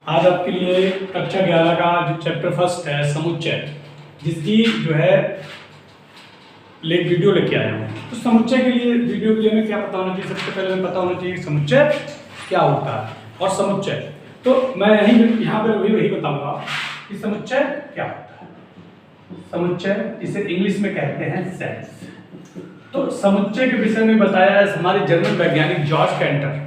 आज आपके लिए कक्षा 11 का जो चैप्टर फर्स्ट है समुच्चय, जिसकी जो है एक वीडियो लेके आया हूँ। तो समुच्चय के लिए वीडियो के लिए हमें क्या पता होना चाहिए? सबसे पहले हमें पता होना चाहिए कि समुच्चय क्या होता है और समुच्चय। तो मैं यहाँ पर वही बताऊंगा कि समुच्चय क्या होता है। समुच्चय इसे इंग्लिश में कहते हैं सेट्स। तो समुच्चय के विषय में बताया है हमारे जर्मन वैज्ञानिक जॉर्ज कैंटर।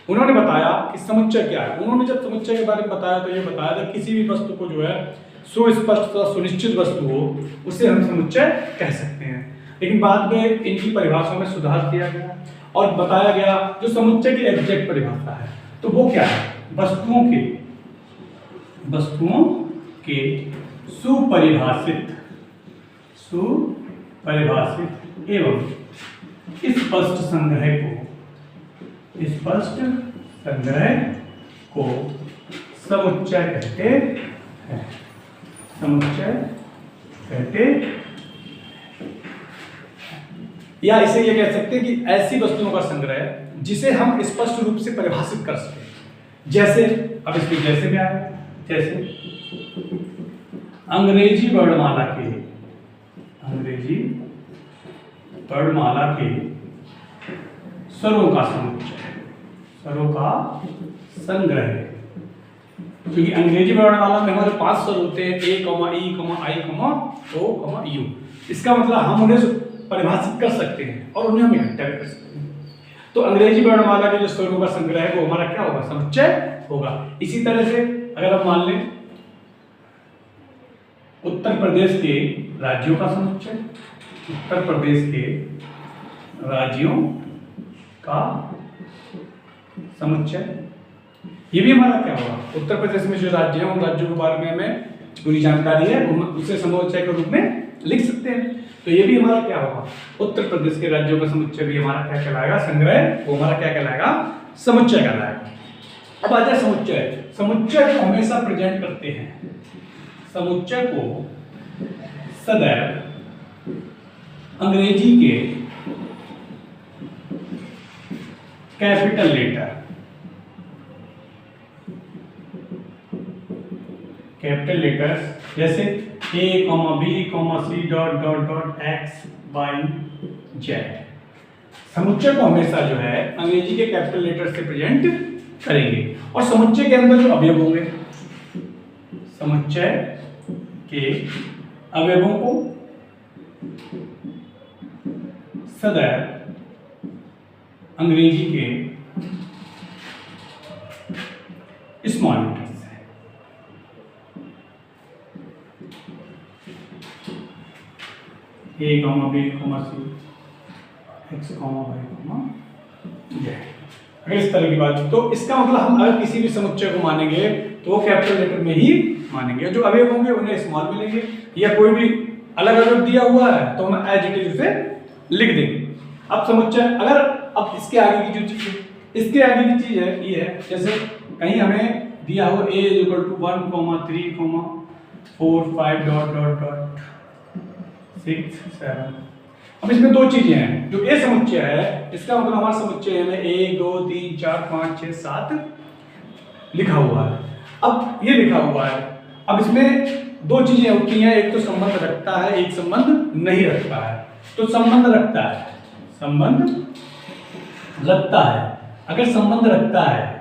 उन्होंने बताया कि समुच्चय क्या है। उन्होंने जब समुच्चय के बारे में बताया तो ये बताया था किसी भी वस्तु को जो है सुस्पष्ट तथा सुनिश्चित वस्तु हो उसे हम समुच्चय कह सकते हैं। लेकिन बाद में इनकी परिभाषा में सुधार किया गया और बताया गया जो समुच्चय की एग्जैक्ट परिभाषा है तो वो क्या है? वस्तुओं के सुपरिभाषित एवं स्पष्ट संग्रह को समुच्चय कहते हैं। या इसे ये कह सकते हैं कि ऐसी वस्तुओं का संग्रह जिसे हम स्पष्ट रूप से परिभाषित कर सकें। जैसे अब इसमें जैसे में आया, जैसे अंग्रेजी वर्णमाला के स्वरों का संग्रह। क्योंकि अंग्रेजी वर्णमाला में हमारे 5 स्वर होते हैं, ए, ई, आई, ओ, यू। इसका मतलब हम उन्हें परिभाषित कर सकते हैं और उन्हें हम इकट्ठा कर सकते हैं। तो अंग्रेजी वर्णमाला के जो स्वरों का संग्रह है वो हमारा क्या होगा? समुच्चय होगा। इसी तरह से अगर हम मान लें उत्तर प्रदेश के राज्यों का समुच्चय, उत्तर प्रदेश के राज्यों का समुच्चय, ये भी हमारा क्या होगा? उत्तर प्रदेश में जो राज्य हैं उन राज्यों के बारे में हमें पूरी जानकारी है, उसे समुच्चय के रूप में लिख सकते हैं। तो ये भी हमारा क्या होगा? उत्तर प्रदेश के राज्यों का समुच्चय भी हमारा क्या कहलाएगा? संग्रह। वो हमारा क्या कहलाएगा? समुच्चय कहलाएगा। अब आ जाए समुच्चय। समुच्चय को हमेशा प्रेजेंट करते हैं, समुच्चय को सदैव अंग्रेजी के कैपिटल लेटर्स जैसे A, B, C X, Y, Z। समुच्चय को हमेशा जो है अंग्रेजी के कैपिटल लेटर से प्रेजेंट करेंगे। और समुच्चय के अंदर जो अवयव होंगे, समुच्चय के अवयवों को सदैव अंग्रेजी के स्मॉल लेटर से A, B, C, X, Y, Z। अगर इस तरह की बात तो इसका मतलब हम अगर किसी भी समुच्चय को मानेंगे तो वो कैपिटल लेटर में ही मानेंगे। जो अवयव होंगे उन्हें स्मॉल में लेंगे, या कोई भी अलग अवयव दिया हुआ है तो हम एज इट इज उसे लिख देंगे। अब समुच्चय अगर अब इसके आगे की जो चीज है, इसके आगे की चीज है ये है, जैसे कहीं हमें दिया हो A = 1, 3, 4, 5 ... 6, 7। अब इसमें दो चीजें हैं। जो A समुच्चय है इसका मतलब हमारा समुच्चय में 1, 2, 3, 4, 5, 6, 7 लिखा हुआ है। अब ये लिखा हुआ है, अब इसमें दो चीजें होती हैं, एक तो संबंध रखता है, एक संबंध नहीं रखता है। तो संबंध रखता है, अगर संबंध रखता है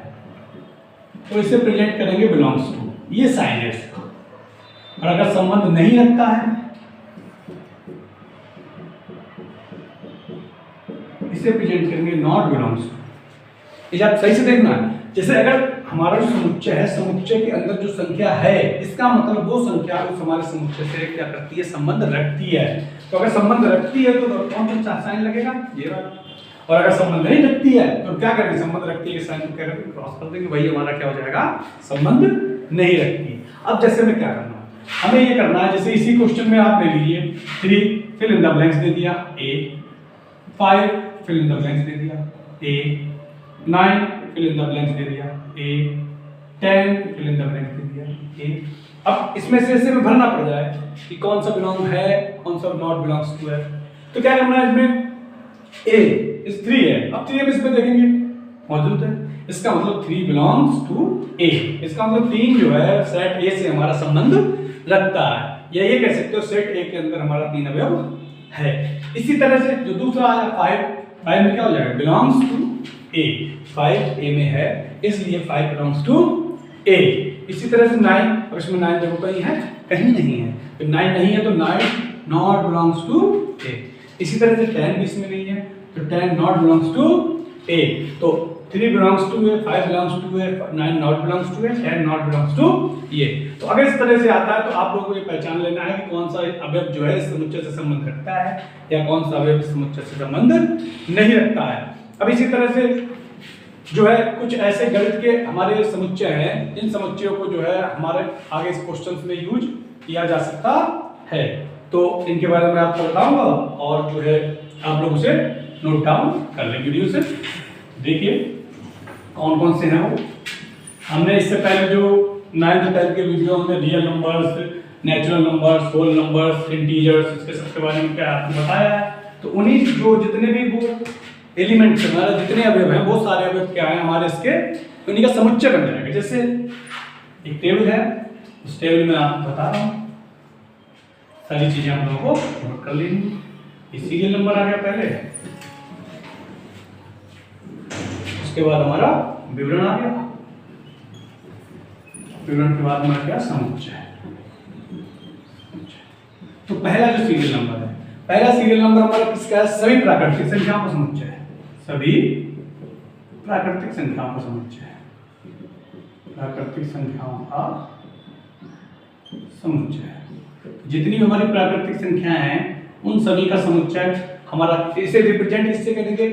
तो इसे प्रेजेंट करेंगे बिलोंग्स टू, ये साइन है इसका। और अगर संबंध नहीं रखता है इसे प्रेजेंट करेंगे नॉट बिलोंग्स टू। इसे आप सही से देखना, जैसे अगर हमारा जो समुच्चय है, समुच्चय के अंदर जो संख्या है इसका मतलब वो संख्या उस हमारे समुच्चय से क्या करती है? संबंध रखती है। तो अगर संबंध रखती है तो कौन सा साइन लगेगा? ये वाला। और अगर संबंध नहीं रखती है तो क्या करेंगे? संबंध रखती है साइन को क्या करेंगे? क्रॉस कर देंगे। वही हमारा क्या हो जाएगा? संबंध नहीं रखती। अब जैसे हमें क्या करना है? हमें ये करना है, जैसे इसी क्वेश्चन में आप ले लीजिए 3 फिल इन द ब्लैंक्स दे दिया A, 5 fill in the blanks दे दिया A, 9 fill in the blanks दे दिया A, 10 फिल इन द ब्लैंक्स दे दिया A। अब इसमें से ऐसे में भरना पड़ जाए कि कौन सा बिलोंग है, कौन सा नॉट बिलोंग्स टू है। तो क्या करना है? इसमें A इस 3 है, अब 3 हम इसमें देखेंगे मौजूद है, इसका मतलब 3 बिलोंग्स टू ए। इसका मतलब 3 जो है सेट ए से हमारा संबंध रखता है, या ये कह सकते हो सेट ए के अंदर हमारा 3 अवयव है। इसी तरह से जो दूसरा आया 5 में क्या हो जाएगा, बिलोंग्स टू ए। 5 ए में है इसलिए 5 बिलोंग्स टू ए। इसी तरह से 9, और इसमें 9 देखो कहीं है, कहीं नहीं है, तो 9 नहीं है तो 9 नॉट बिलोंग्स टू ए। इसी तरह से 10 भी इसमें नहीं है तो 10 नॉट बिलोंग्स टू ए। तो 3 belongs to A, 5 belongs to A, 9 not belongs to A, 10 not belongs to A. तो अगर इस तरह से आता है तो आप लोगों को ये पहचान लेना है कि कौन सा अवयव जो है इस समुच्चय से संबंध रखता है या कौन सा अवयव इस समुच्चय से संबंध नहीं रखता है। अब इसी तरह से जो है कुछ ऐसे गणित के हमारे समुच्चय हैं, इन समुच्चयों को जो है हमारे आगे इस क्वेश्चंस में यूज किया जा सकता है, तो इनके बारे में आपको बताऊंगा और जो है आप लोग उसे नोट डाउन कर लें वीडियो से। देखिए कौन कौन से हैं वो। हमने इससे पहले जो 9th 10th के वीडियो में real numbers, natural numbers, whole numbers, integers, इसके सबके बारे में क्या आपको बताया है। तो उन्हीं जो जितने भी वो एलिमेंट्स हमारे जितने अवयव हैं वो सारे अवयव क्या है हमारे इसके, उन्हीं का समुच्चय बन जाएगा। जैसे एक टेबल है, उस टेबल में आपको बता रहा हूँ सारी चीजें हम लोगों को नोट कर लेंगे। सीरियल नंबर आ गया पहले, उसके बाद हमारा विवरण आ गया, विवरण के बाद हमारा क्या समुच्चय है। तो पहला जो सीरियल नंबर है, पहला सीरियल नंबर हमारा किसका है, सभी प्राकृतिक संख्याओं का समुच्चय है, सभी प्राकृतिक संख्याओं का समुच्चय है, प्राकृतिक संख्याओं का समुच्चय है। जितनी हमारी प्राकृतिक संख्याएं हैं उन सभी का समुच्चय हमारा, इसे रिप्रेजेंट इससे करेंगे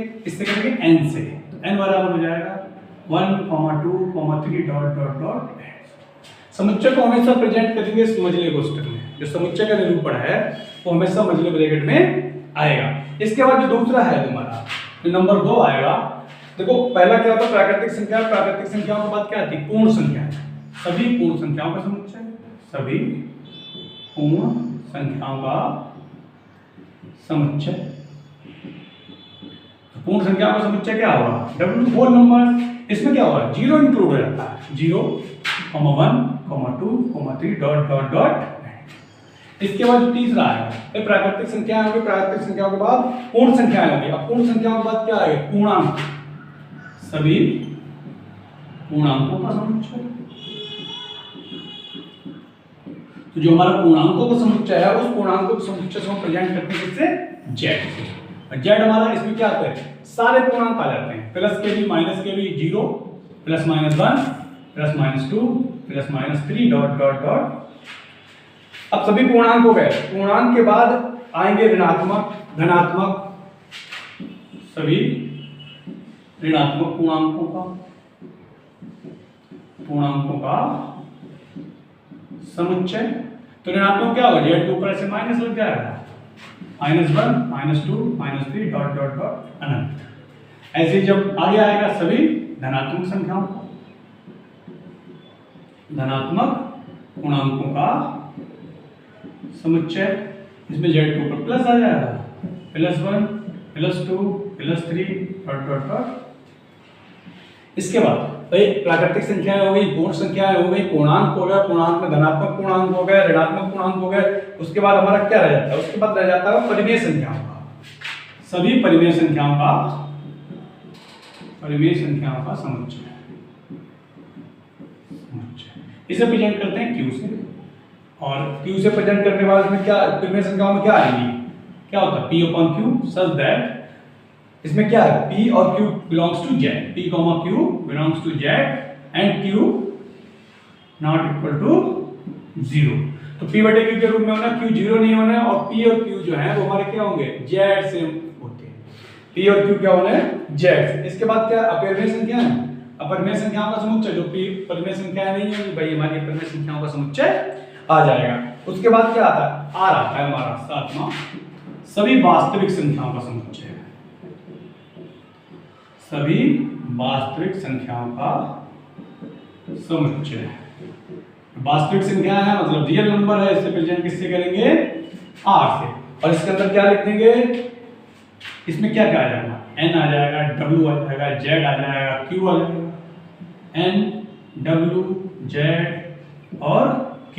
n से, तो n बराबर हो जाएगा 1, 2, 3 डॉट डॉट डॉट। समुच्चय को हमेशा प्रेजेंट करेंगे इस मझले कोष्ठक में, जो समुच्चय का निरूपण है वो हमेशा मझले ब्रैकेट में आएगा। इसके बाद जो दूसरा है तुम्हारा जो नंबर 2 आएगा, देखो पहला क्या होता है प्राकृतिक संख्या, प्राकृतिक संख्याओं के बाद क्या आती है पूर्ण संख्या, सभी पूर्ण संख्याओं का समुच्चय, सभी पूर्ण संख्याओं का समुच्चय। पूर्ण संख्याओं का समुच्चय क्या होगा, डब्ल्यू होल नंबर। इसमें क्या होगा, 0 इंक्लूड हो जाता है, 0, 1, 2, 3 डॉट डॉट डॉट। इसके बाद जो तीसरा आएगा प्राकृतिक संख्याएं होगी, प्राकृतिक संख्याओं के बाद पूर्ण संख्याएं होगी। अब पूर्ण संख्याओं के बाद क्या आएगा, पूर्णांक, सभी पूर्णांकों का समुच्चय। तो जो हमारा पूर्णांकों का समुच्चय है उस पूर्णांकों के समुच्चय से हम प्रेजेंट करते हैं किससे, जेड से। जेड हमारा इसमें क्या आता है, सारे पूर्णांक आ जाते हैं, प्लस के भी माइनस के भी, 0, +-1, +-2, +-3 डॉट डॉट डॉट। अब सभी पूर्णांक हो गए, पूर्णांक के बाद आएंगे ऋणात्मक, धनात्मक, सभी ऋणात्मक पूर्णांकों का समुच्चय। तो ऋणात्मक क्या होगा, जेड के ऊपर ऐसे माइनस लग जाएगा, -1, -2, -3 डॉट डॉट डॉट अनंत। ऐसे जब आगे आएगा सभी धनात्मक संख्याओं का, धनात्मक पूर्णांकों का समुच्चय। इसमें जेड के ऊपर प्लस आ जाएगा, +1, +2, +3 डॉट डॉट डॉट। इसके बाद भाई प्राकृतिक संख्याएं हो गई, पूर्ण संख्याएं हो गई, पूर्णांक हो गया, पूर्णांक में धनात्मक पूर्णांक हो गए, ऋणात्मक पूर्णांक हो गए। उसके बाद हमारा क्या रह जाता है, उसके बाद रह जाता है परिमेय संख्याओं का, सभी परिमेय संख्याओं का समुच्चय। इसे प्रेजेंट करते हैं क्यू से, और क्यू से प्रेजेंट करने के बाद इसमें क्या परिमेय संख्याओं में क्या आएंगी, क्या होता है P/Q such that इसमें क्या है P और Q belongs to Z, P, Q belongs to Z and Q not equal to 0। तो P/Q के रूप में होना, Q 0 नहीं होना है, और P और Q जो है वो हमारे क्या होंगे, Z से होते हैं। P और Q क्या होना है, Z। इसके बाद क्या अपरिमेय संख्या है, अपरिमेय संख्याओं का समुच्चय, जो P परिमेय संख्या नहीं है भाई हमारी अपरिमेय संख्याओं का समुच्चय आ जाएगा। उसके बाद क्या आता है, R आता है हमारा सातवां, सभी वास्तविक संख्याओं का समुच्चय, सभी वास्तविक संख्याओं का समुच्चय। वास्तविक संख्या है मतलब रियल नंबर है, इससे प्रेजेंट किससे करेंगे, R से। और इसके अंदर क्या लिख देंगे, इसमें क्या क्या आ जाएगा, N आ जाएगा, W आ जाएगा, Z आ जाएगा, Q आ जाएगा। N W Z और Q,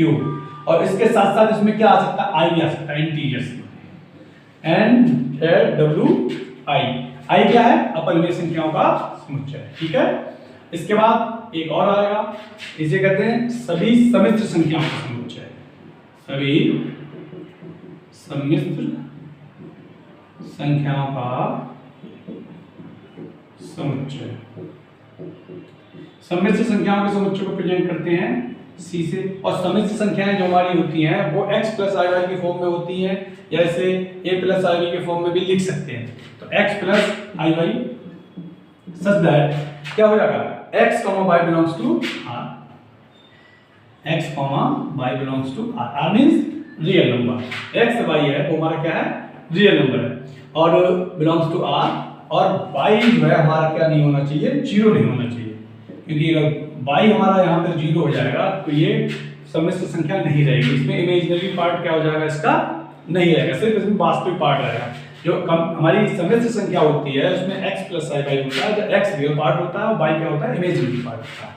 और इसके साथ साथ इसमें क्या आ सकता है, I भी आ सकता है, इंटीजर्स में N Z W I। I क्या है, अपरिमेय संख्याओं का समुच्चय। ठीक है, इसके बाद एक और आएगा, इसे कहते हैं सभी सम्मिश्र संख्याओं का समुच्चय। सभी सम्मिश्र संख्याओं का समुच्चय। सम्मिश्र संख्याओं के समुच्चय को प्रेजेंट करते हैं C से, और सम्मिश्र संख्याएं जो हमारी होती हैं वो x प्लस आई वाई की फॉर्म में होती हैं, या इसे a प्लस आई वाई के फॉर्म में भी लिख सकते हैं। तो x plus i y such that क्या हो जाएगा, x comma y belongs to r, x comma y belongs to r, r means real number, x y है वो हमारा क्या है, रियल नंबर है, और बिलोंग्स टू r, और y जो है हमारा क्या नहीं होना चाहिए, जीरो नहीं होना चाहिए, क्योंकि अगर y हमारा यहाँ पे जीरो हो जाएगा तो ये सम्मिश्र संख्या नहीं रहेगी, इसमें इमेजिनरी पार्ट क्या हो जाएगा, इसका नहीं रहेगा, सिर्फ इसमें वास्तविक पार्ट रहेगा। जो हमारी सम्मिश्र संख्या होती है उसमें x प्लस आई वाई होता है, जो x रियल पार्ट होता है और y क्या होता है, इमेजिनरी पार्ट होता है।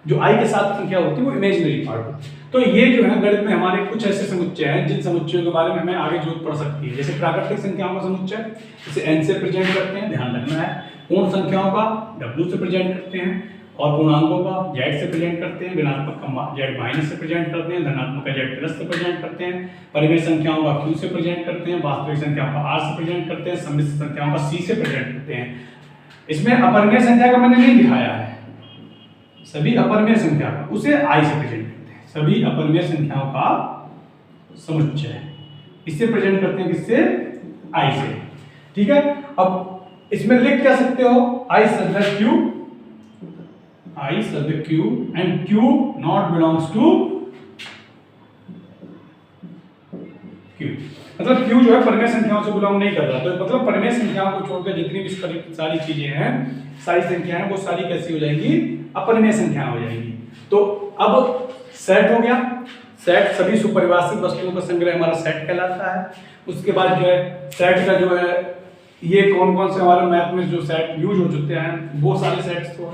जो i के साथ संख्या होती है वो इमेजिनरी पार्ट होती है। तो ये जो है गणित में हमारे कुछ ऐसे समुच्चय हैं जिन समुच्चयों के बारे में हमें आगे जरूरत पड़ सकती है, जैसे प्राकृतिक संख्याओं का समुच्चय, इसे n से प्रेजेंट करते हैं, ध्यान रखना है। पूर्ण संख्याओं का w से प्रेजेंट करते हैं, और पूर्णांकों का z से प्रेजेंट करते हैं, ऋणात्मक का z माइनस से प्रेजेंट करते हैं, धनात्मक का z प्लस से प्रेजेंट करते हैं, परिमेय संख्याओं का q से प्रेजेंट करते हैं, वास्तविक संख्याओं का r से प्रेजेंट करते हैं, सम्मिश्र संख्याओं का c से प्रेजेंट करते हैं। इसमें अपरिमेय संख्या का मैंने नहीं दिखाया है, सभी अपरिमेय संख्या का उसे i से प्रेजेंट करते हैं, सभी अपरिमेय संख्याओं का समुच्चय इससे प्रेजेंट करते हैं, किससे, i से। ठीक है, अब इसमें लिख क्या सकते हो, i subject q, I subject Q and Q not belongs to Q, मतलब Q जो है परिमेय संख्याओं से बिलोंग नहीं कर रहा, तो मतलब परिमेय संख्याओं को छोड़कर जितनी भी सारी चीजें हैं, सारी संख्याएं, वो सारी कैसी हो जाएंगी, अपरिमेय संख्याएं हो जाएंगी। तो अब सेट हो गया, सेट सभी सुपरिभाषित वस्तुओं का संग्रह हमारा सेट कहलाता है। उसके बाद जो है सेट का जो है ये कौन कौन से हमारे मैथ में जो सेट यूज हो चुके हैं वो सारे सेट्स तो।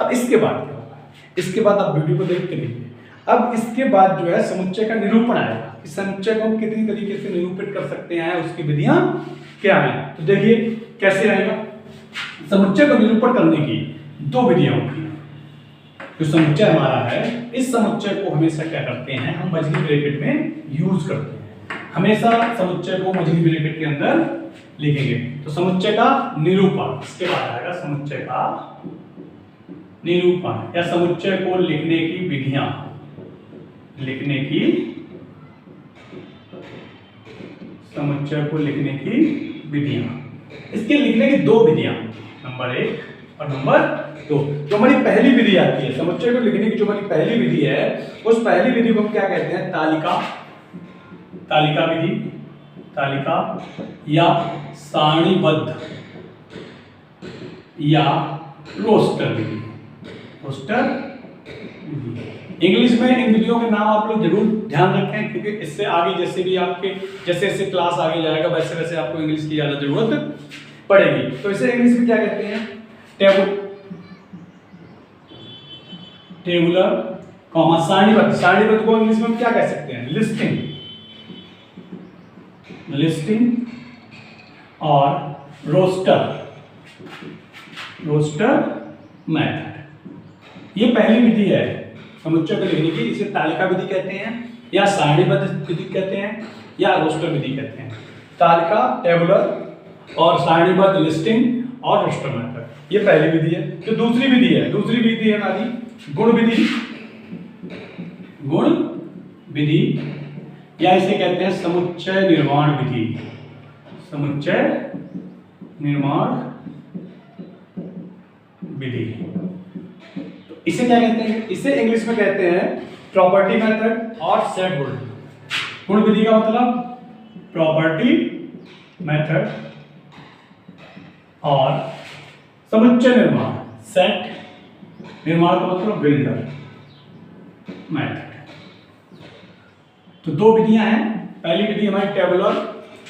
अब इसके बाद क्या होगा, इसके बाद आप वीडियो को देखते रहिए। अब इसके बाद जो है समुच्चय का निरूपण आएगा, इस समुच्चय को हम कितनी तरीके से निरूपित कर सकते हैं, उसकी विधियां क्या हैं। तो देखिए कैसे आएगा, समुच्चय को निरूपण करने की दो विधियां होती हैं। जो समुच्चय हमारा है, इस समुच्चय को हमेशा क्या करते हैं, हम मझली ब्रैकेट में यूज करते हैं, हमेशा समुच्चय को मझली ब्रैकेट के अंदर लिखेंगे। तो समुच्चय का निरूपण, इसके बाद आएगा समुच्चय का निरूपण या समुच्चय को लिखने की विधियां, लिखने की, समुच्चय को लिखने की विधियां। इसके लिखने की दो विधियां, नंबर 1 और नंबर 2। जो हमारी पहली विधि आती है समुच्चय को लिखने की, जो हमारी पहली विधि है, उस पहली विधि को हम क्या कहते हैं, तालिका, तालिका विधि, तालिका या सारणीबद्ध या रोस्टर विधि, रोस्टर विधि। इंग्लिश में इन विधियों के नाम आप लोग जरूर ध्यान रखें, क्योंकि इससे आगे जैसे भी आपके जैसे जैसे क्लास आगे जाएगा वैसे वैसे आपको इंग्लिश की ज्यादा जरूरत पड़ेगी। तो इसे इंग्लिश में क्या कहते हैं, टेबुलर, कॉमा सारणीबद्ध। सारणीबद्ध को इंग्लिश में हम क्या कह सकते हैं, लिस्टिंग, लिस्टिंग और रोस्टर, रोस्टर मेथड। ये पहली विधि है समुच्चय को लिखने की, इसे तालिका विधि कहते हैं या सारणीबद्ध विधि कहते हैं या रोस्टर विधि कहते हैं। तालिका, टेबुलर और सारणीबद्ध, लिस्टिंग और रोस्टर मेथड, ये पहली विधि है। जो दूसरी विधि है, दूसरी विधि है हमारी गुण विधि, गुण विधि या इसे कहते हैं समुच्चय निर्माण विधि, समुच्चय निर्माण विधि। इसे क्या कहते हैं, इसे इंग्लिश में कहते हैं प्रॉपर्टी मेथड और सेट गुण। गुण विधि का मतलब प्रॉपर्टी मेथड और समुच्चय निर्माण, सेट निर्माण का मतलब बिल्डर मेथड। तो दो विधियां हैं, पहली विधि हमारी टेबुलर,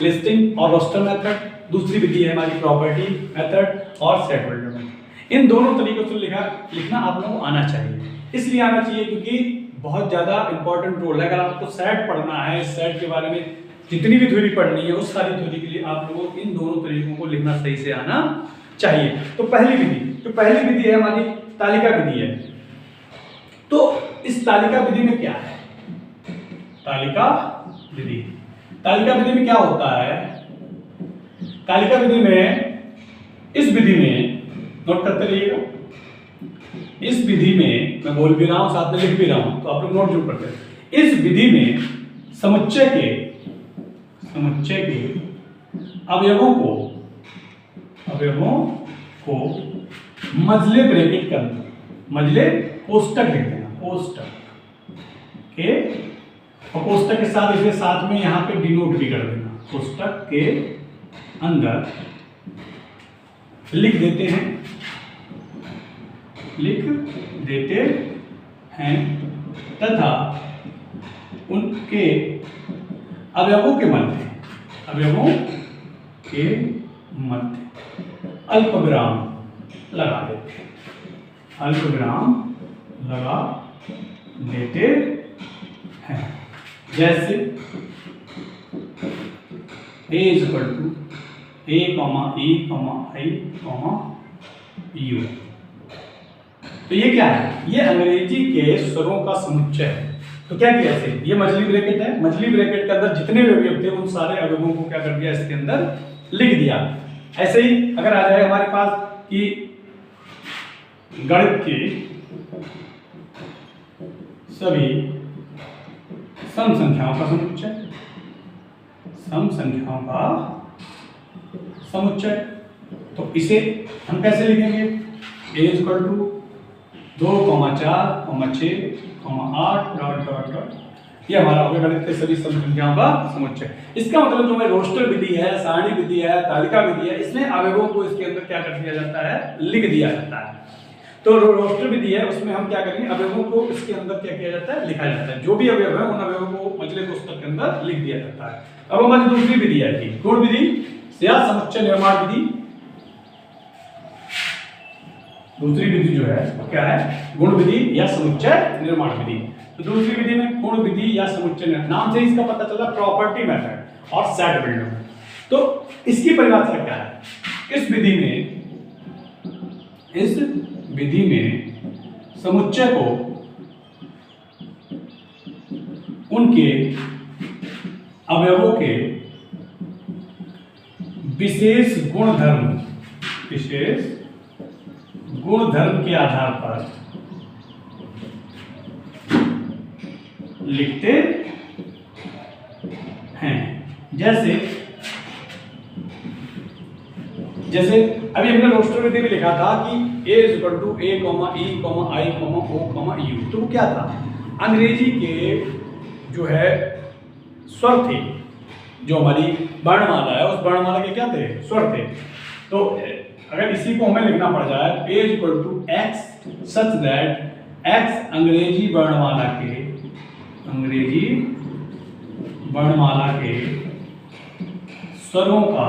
लिस्टिंग और रोस्टर मेथड, दूसरी विधि है हमारी प्रॉपर्टी मेथड और सेट बिल्डर मेथड। इन दोनों तरीकों से लिखना आप लोगों को आना चाहिए। इसलिए आना चाहिए क्योंकि बहुत ज़्यादा इंपॉर्टेंट रोल है। अगर आपको सेट पढ़ना है, इस सेट के बारे में जितनी भी थ्योरी पढ़नी है उस सारी थ्योरी के लिए आप लोगों को इन दोनों तरीकों को लिखना सही से आना चाहिए। तो पहली विधि है हमारी तालिका विधि है। तो इस तालिका विधि में क्या है? तालिका विधि में क्या होता है? तालिका विधि में, इस विधि में नोट करते रहिएगा, इस विधि में मैं बोल भी रहा हूं साथ में लिख भी रहा हूं तो आप लोग नोट जरूर करते हैं। इस विधि में समुच्चय के अवयवों को मजले ब्रैकेट करना, मजले कोष्टक लिख देना, कोष्टक के, और कोष्टक के साथ इसे साथ में यहां पे डिनोट भी कर देना। कोष्टक के अंदर लिख देते हैं तथा उनके अवयवों के मध्य अल्पविराम लगा देते हैं। जैसे a = a, e, i, u। तो ये क्या है? ये अंग्रेजी के स्वरों का समुच्चय है। तो क्या किया इसे? ये मछली ब्रैकेट है, मछली ब्रैकेट के अंदर जितने भी अवयव थे उन सारे अवयवों को क्या कर दिया, इसके अंदर लिख दिया। ऐसे ही अगर आ जाए हमारे पास कि गणित की सभी सम संख्याओं का समुच्चय, तो इसे हम कैसे लिखेंगे? a = 2, 4, 6, 8 ये हमारा हो गया गणित के सभी सम संख्याओं का समुच्चय। इसका मतलब जो है रोस्टर विधि है, सारणी विधि है, तालिका विधि है, इसमें अवयवों को इसके अंदर क्या कर दिया जाता है? लिख दिया जाता है। तो रोस्टर विधि है, उसमें हम क्या करेंगे? अवयवों को इसके अंदर क्या किया जाता है? लिखा जाता है। जो भी अवयव है उन अवयवों को मजले कोष्टक के अंदर लिख दिया जाता है। अब हमारी दूसरी विधि है कि गुण विधि या समुच्चय निर्माण विधि। दूसरी विधि जो है क्या है? गुण विधि या समुच्चय निर्माण विधि। तो दूसरी विधि में गुण विधि या समुच्चय निर्माण, नाम से इसका पता चला प्रॉपर्टी मेथड और सेट बिल्डर। तो इसकी परिभाषा क्या है? इस विधि में समुच्चय को उनके अवयवों के विशेष गुणधर्म के आधार पर लिखते हैं। जैसे अभी हमने रोस्टर विधि में लिखा था कि a = a, e, i, o, u। तो क्या था? अंग्रेजी के जो है स्वर थे, जो हमारी वर्णमाला है उस वर्णमाला के क्या थे? स्वर थे। तो अगर इसी को हमें लिखना पड़ जाए a = x such that x अंग्रेजी वर्णमाला के स्वरों का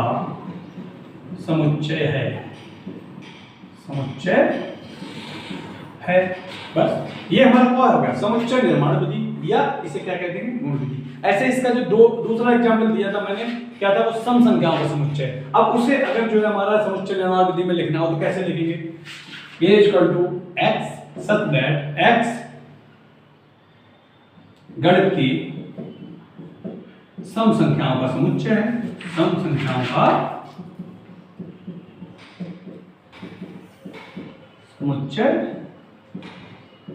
समुच्चय है। बस ये हमारा क्या हो गया? समुच्चय निर्माण विधि, या इसे क्या कहते हैं? गुण विधि। ऐसे इसका जो दूसरा एग्जाम्पल दिया था मैंने, क्या था? वो सम संख्याओं का समुच्चय। अब उसे अगर जो है हमारा समुच्चय निर्माण विधि में लिखना हो तो कैसे लिखेंगे? a = x such that x गणित की सम संख्याओं का समुच्चय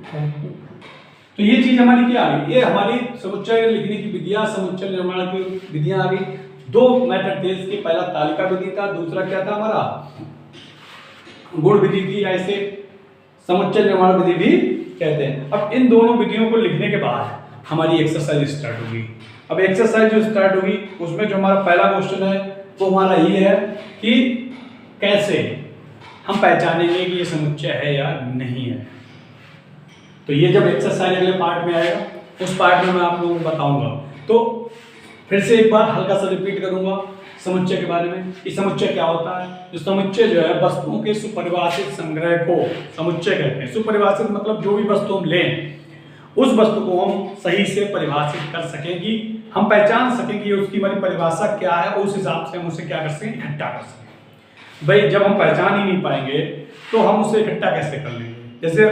है। तो ये चीज हमारी क्या आ गई? ये हमारी समुच्चय लिखने की विधियां, समुच्चय निर्माण की विधियां आ गई। दो मेथड थे इसके, पहला तालिका विधि था, दूसरा क्या था हमारा? गुण विधि थी, ऐसे समुच्चय निर्माण विधि भी कहते हैं। अब इन दोनों विधियों को लिखने के बाद हमारी एक्सरसाइज स्टार्ट होगी। अब एक्सरसाइज जो स्टार्ट होगी उसमें जो हमारा पहला क्वेश्चन है वो हमारा ये है कि कैसे हम पहचानेंगे कि ये समुच्चय है या नहीं है। तो ये जब एक्सरसाइज अगले पार्ट में आएगा उस पार्ट में मैं आप लोगों को बताऊंगा। तो फिर से एक बार हल्का सा रिपीट करूंगा। समुच्चय के बारे में कि समुच्चय क्या होता है। जो समुच्चय जो है वस्तुओं के सुपरिभाषित संग्रह को समुच्चय कहते हैं। सुपरिभाषित मतलब जो भी वस्तु हम लें उस वस्तु को हम सही से परिभाषित कर सकेंगी, हम पहचान सकेंगे उसकी हमारी परिभाषा क्या है, उस हिसाब से हम उसे क्या कर सकें, इकट्ठा कर सकें। भाई जब हम पहचान ही नहीं पाएंगे तो हम उसे इकट्ठा कैसे कर लेंगे। जैसे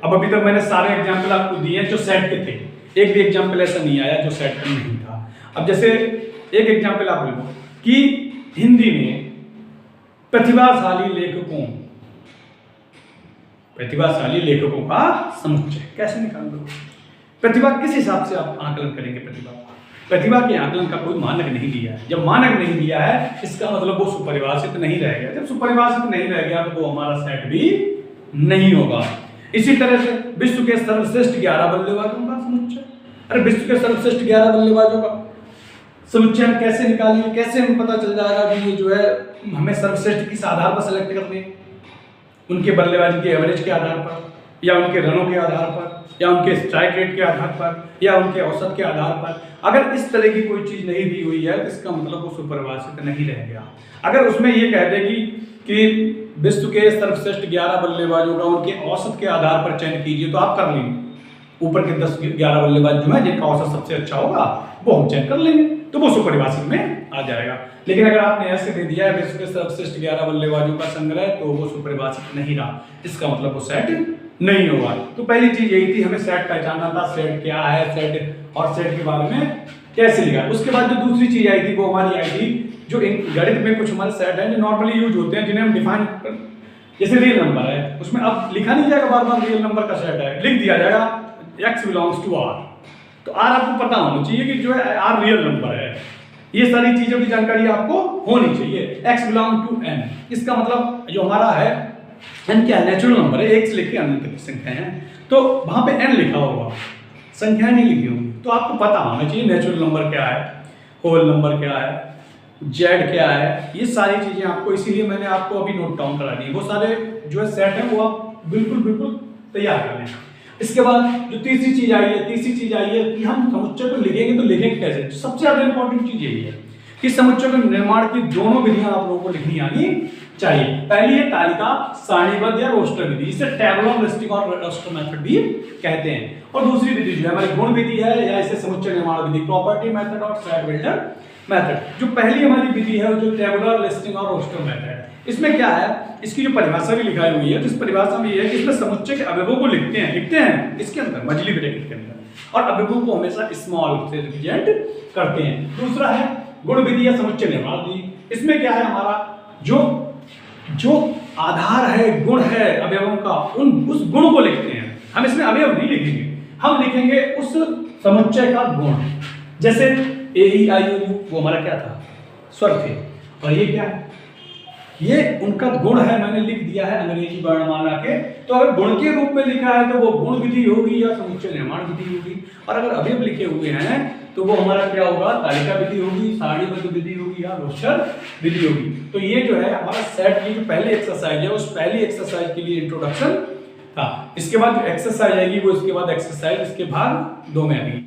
अब अभी तक मैंने सारे एग्जाम्पल आपको दिए जो सेट के थे, एक भी एग्जाम्पल ऐसा नहीं आया जो सेट का नहीं था। अब जैसे एक एग्जाम्पल आप लो कि हिंदी में प्रतिभाशाली लेखकों का समुच्चय कैसे निकाल दो। प्रतिभा किस हिसाब से आप आकलन करेंगे। प्रतिभा के आकलन का कोई मानक नहीं दिया है। जब मानक नहीं दिया है इसका मतलब वो सुपरिभाषित नहीं रह गया। जब सुपरिभाषित नहीं रह गया तो वो हमारा सेट भी नहीं होगा। इसी तरह से विश्व के सर्वश्रेष्ठ 11 बल्लेबाजों का समुच्चय। अरे विश्व के सर्वश्रेष्ठ 11 बल्लेबाजों का समुच्चय हम कैसे निकालेंगे, कैसे हमें पता चल जाएगा कि ये जो है हमें सर्वश्रेष्ठ किस आधार पर सेलेक्ट करने हैं। उनके बल्लेबाजी के एवरेज के आधार पर, या उनके रनों के आधार पर, या उनके स्ट्राइक रेट के आधार पर, या उनके औसत के आधार पर। अगर इस तरह की कोई चीज नहीं दी हुई है तो इसका मतलब वो सुपरिभाषित नहीं रह गया। अगर उसमें ये कह देगी कि विश्व के सर्वश्रेष्ठ 11 बल्लेबाजों का उनके औसत के आधार पर चयन कीजिए तो आप कर लेंगे। ऊपर के 10-11 बल्लेबाज जो है जिनका औसत सबसे अच्छा होगा वो हम चयन कर लेंगे, तो वो सुपरिभाषित में आ जाएगा। लेकिन अगर आपने ऐसे दे दिया है विश्व के सर्वश्रेष्ठ 11 बल्लेबाजों का संग्रह तो वो सुपरिभाषित नहीं रहा, इसका मतलब वो सेट नहीं होगा। तो पहली चीज यही थी, हमें सेट पहचानना था, सेट क्या है, सेट और सेट के बारे में कैसे लिखा। उसके बाद जो दूसरी चीज आई थी वो हमारी आई थी जो गणित में कुछ हमारे सेट हैं जो नॉर्मली यूज होते हैं, जिन्हें हम डिफाइन जैसे रियल नंबर है, उसमें अब लिखा नहीं जाएगा बार बार रियल नंबर का सेट है, लिख दिया जाएगा x बिलोंग्स टू r। तो r आपको पता होना चाहिए कि जो है r रियल नंबर है। ये सारी चीजों की जानकारी आपको होनी चाहिए। x बिलोंग टू n, इसका मतलब जो हमारा है n क्या है, नेचुरल नंबर है, 1 से लेकर अनंत तक संख्या है, तो वहां पे n लिखा होगा, संख्याएं नहीं लिखी होंगी। तो आपको पता होना चाहिए नेचुरल नंबर क्या है, होल नंबर क्या है, जेड क्या है, ये सारी चीजें आपको, इसीलिए मैंने आपको अभी नोट डाउन करा दी। वो सारे जो है सेट है वो आप बिल्कुल तैयार कर लें। इसके बाद जो तीसरी चीज आई है कि हम समुच्चय को लिखेंगे तो लिखेंगे कैसे। सबसे ज्यादा इंपॉर्टेंट चीज यही है कि समुच्चय के निर्माण की दोनों विधियां आप लोगों को लिखनी आनी चाहिए। पहली है तालिका सारणीबद्ध या रोस्टर विधि, इसे टेबुलर लिस्टिंग और रोस्टर मेथड भी कहते हैं। और दूसरी विधि जो है हमारी गुण विधि है या इसे समुच्चय निर्माण विधि, प्रॉपर्टी मेथड और सेट बिल्डर मेथड। जो पहली हमारी विधि है जो टेबुलर लिस्टिंग और रोस्टर मेथड है, इसमें क्या है, इसकी जो परिभाषा भी लिखाई हुई है, तो इस परिभाषा में ये है कि इसमें समुच्चय के अवयवों को लिखते हैं इसके अंदर मजली ब्रैकेट के अंदर, और अवयवों को हमेशा स्मॉल से रिप्रेजेंट करते हैं। दूसरा है गुण विधि या समुच्चय निर्माण विधि। इसमें क्या है, हमारा जो आधार है, गुण है अवयवों का, उस गुण को लिखते हैं। हम इसमें अवयव नहीं लिखेंगे, हम लिखेंगे उस समुच्चय का गुण। जैसे ए ई आई ओ यू वो हमारा क्या था, स्वर थे, और ये क्या है, ये उनका गुण है, मैंने लिख दिया है अंग्रेजी वर्णमाला के। तो अगर गुण के रूप में लिखा है तो वो गुण विधि होगी या समुच्चय निर्माण विधि होगी, और अगर अवयव लिखे हुए हैं तो वो हमारा क्या होगा, तालिका विधि होगी, सारणीबद्ध विधि होगी या रोस्टर विधि होगी। तो ये जो है हमारा सेट की जो पहली एक्सरसाइज है उस पहली एक्सरसाइज के लिए इंट्रोडक्शन था। इसके बाद जो एक्सरसाइज आएगी वो इसके बाद एक्सरसाइज इसके भाग 2 में आएगी।